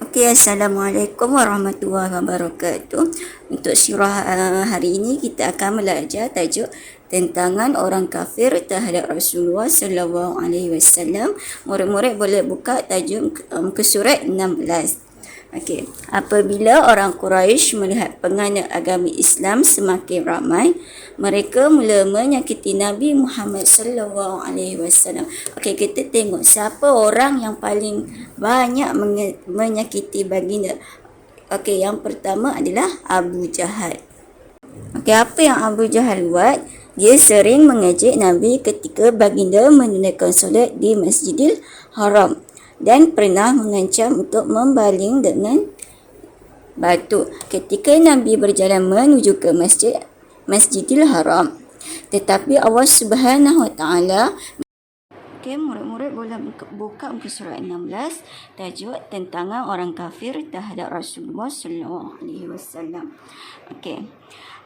Okey, Assalamualaikum warahmatullahi wabarakatuh. Untuk surah hari ini kita akan belajar tajuk tentangan orang kafir terhadap Rasulullah sallallahu alaihi wasallam. Murid-murid boleh buka tajuk muka surat 16. Okey, apabila orang Quraisy melihat penganut agama Islam semakin ramai, mereka mula menyakiti Nabi Muhammad sallallahu alaihi wasallam. Okey, kita tengok siapa orang yang paling banyak menyakiti baginda. Okey, yang pertama adalah Abu Jahal. Okey, apa yang Abu Jahal buat? Dia sering mengejek Nabi ketika baginda menunaikan solat di Masjidil Haram dan pernah mengancam untuk membaling dengan batu ketika Nabi berjalan menuju ke Masjidil Haram. Tetapi Allah Subhanahu Wa Taala. Okey, murid-murid boleh buka muka surat 16 tajuk tentangan orang kafir terhadap Rasulullah sallallahu alaihi wasallam. Okey.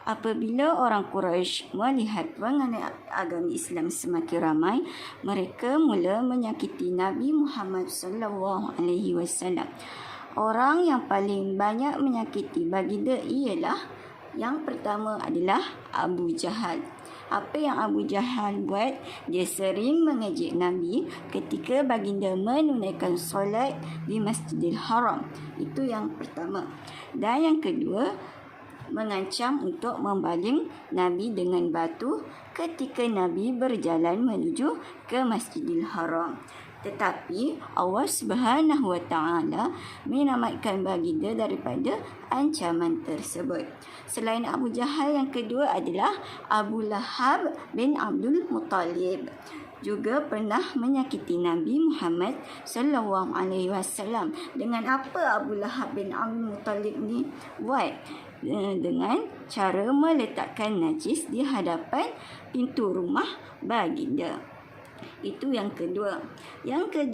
Apabila orang Quraisy melihat penganut agama Islam semakin ramai, mereka mula menyakiti Nabi Muhammad sallallahu alaihi wasallam. Orang yang paling banyak menyakiti baginda ialah yang pertama adalah Abu Jahal. Apa yang Abu Jahal buat? Dia sering mengejek Nabi ketika baginda menunaikan solat di Masjidil Haram. Itu yang pertama. Dan yang kedua, mengancam untuk membaling Nabi dengan batu ketika Nabi berjalan menuju ke Masjidil Haram. Tetapi Allah Subhanahu Wa Taala menyelamatkan baginda daripada ancaman tersebut. Selain Abu Jahal, yang kedua adalah Abu Lahab bin Abdul Muttalib. Juga pernah menyakiti Nabi Muhammad sallallahu alaihi wasallam. Dengan apa Abu Lahab bin Abdul Muttalib ni buat? Dengan cara meletakkan najis di hadapan pintu rumah baginda. Itu yang kedua. Yang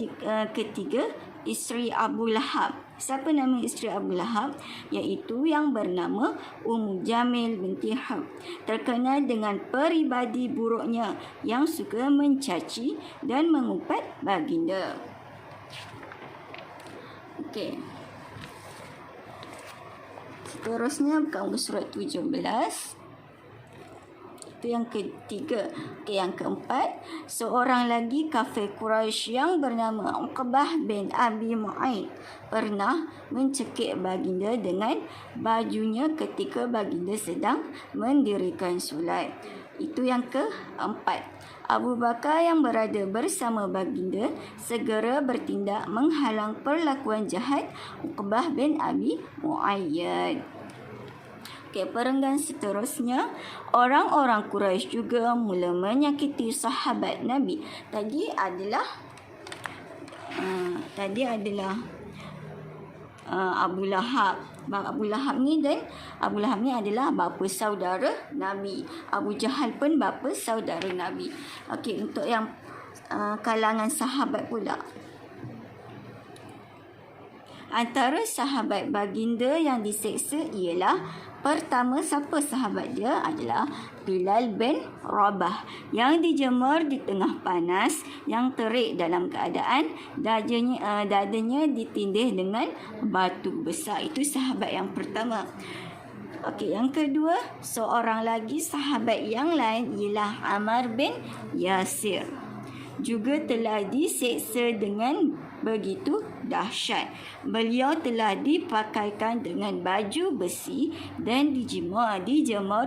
ketiga, isteri Abu Lahab. Siapa nama isteri Abu Lahab? Iaitu yang bernama Ummu Jamil binti Harb. Terkenal dengan peribadi buruknya yang suka mencaci dan mengumpat baginda. Okey. Seterusnya buka muka surat 17. Itu yang ketiga. Okey, yang keempat, seorang lagi kafir Quraisy yang bernama Uqbah bin Abi Mu'aid pernah mencekik baginda dengan bajunya ketika baginda sedang mendirikan solat. Itu yang keempat. Abu Bakar yang berada bersama baginda segera bertindak menghalang perlakuan jahat Uqbah bin Abi Mu'ayyad. Okey, perenggan seterusnya, orang-orang Quraisy juga mula menyakiti sahabat Nabi. Tadi adalah Abu Lahab. Abu Lahab ni adalah bapa saudara Nabi. Abu Jahal pun bapa saudara Nabi. Okey, untuk yang kalangan sahabat pula. Antara sahabat baginda yang diseksa ialah, pertama, siapa sahabat dia? Adalah Bilal bin Rabah yang dijemur di tengah panas yang terik dalam keadaan dadanya ditindih dengan batu besar. Itu sahabat yang pertama. Okey, yang kedua, seorang lagi sahabat yang lain ialah Ammar bin Yasir. Juga telah diseksa dengan begitu dahsyat. Beliau telah dipakaikan dengan baju besi dan dijemur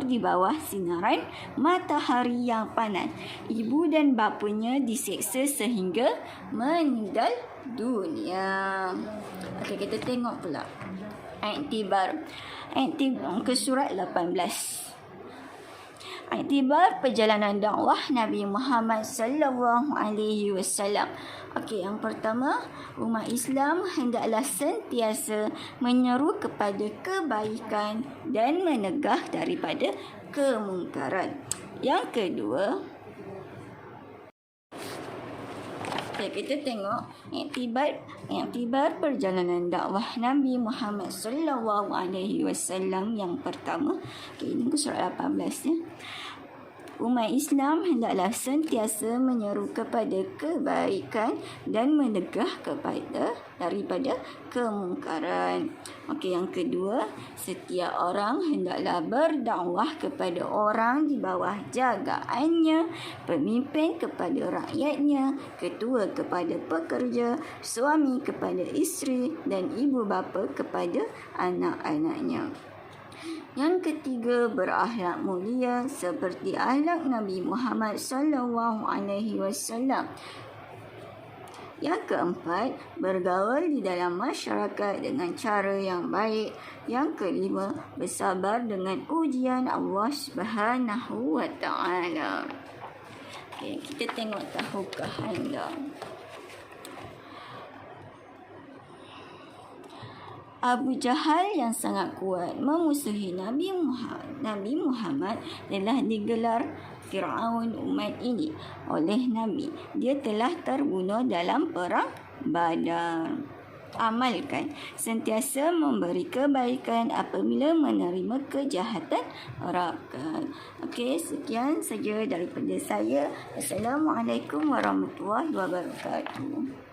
di bawah sinaran matahari yang panas. Ibu dan bapanya diseksa sehingga meninggal dunia. Okey, kita tengok pula Iktibar ke surat 18. Iktibar perjalanan dakwah Nabi Muhammad sallallahu alaihi wasallam. Okey, yang pertama, umat Islam hendaklah sentiasa menyeru kepada kebaikan dan menegah daripada kemungkaran. Yang kedua, kita tengok iktibar perjalanan dakwah Nabi Muhammad sallallahu alaihi wasallam yang pertama. Okey, ini surat 18 ya. Umat Islam hendaklah sentiasa menyeru kepada kebaikan dan mencegah daripada kemungkaran. Okey, yang kedua, setiap orang hendaklah berdakwah kepada orang di bawah jagaannya, pemimpin kepada rakyatnya, ketua kepada pekerja, suami kepada isteri dan ibu bapa kepada anak-anaknya. Yang ketiga, berakhlak mulia seperti akhlak Nabi Muhammad SAW. Yang keempat, bergaul di dalam masyarakat dengan cara yang baik. Yang kelima, bersabar dengan ujian Allah Subhanahu wa Ta'ala. Okay, kita tengok tahukah anda? Abu Jahal yang sangat kuat memusuhi Nabi Muhammad telah digelar Fir'aun umat ini oleh Nabi. Dia telah terbunuh dalam perang Badar. Amalkan sentiasa memberi kebaikan apabila menerima kejahatan rakan. Okey, sekian saja daripada saya. Assalamualaikum warahmatullahi wabarakatuh.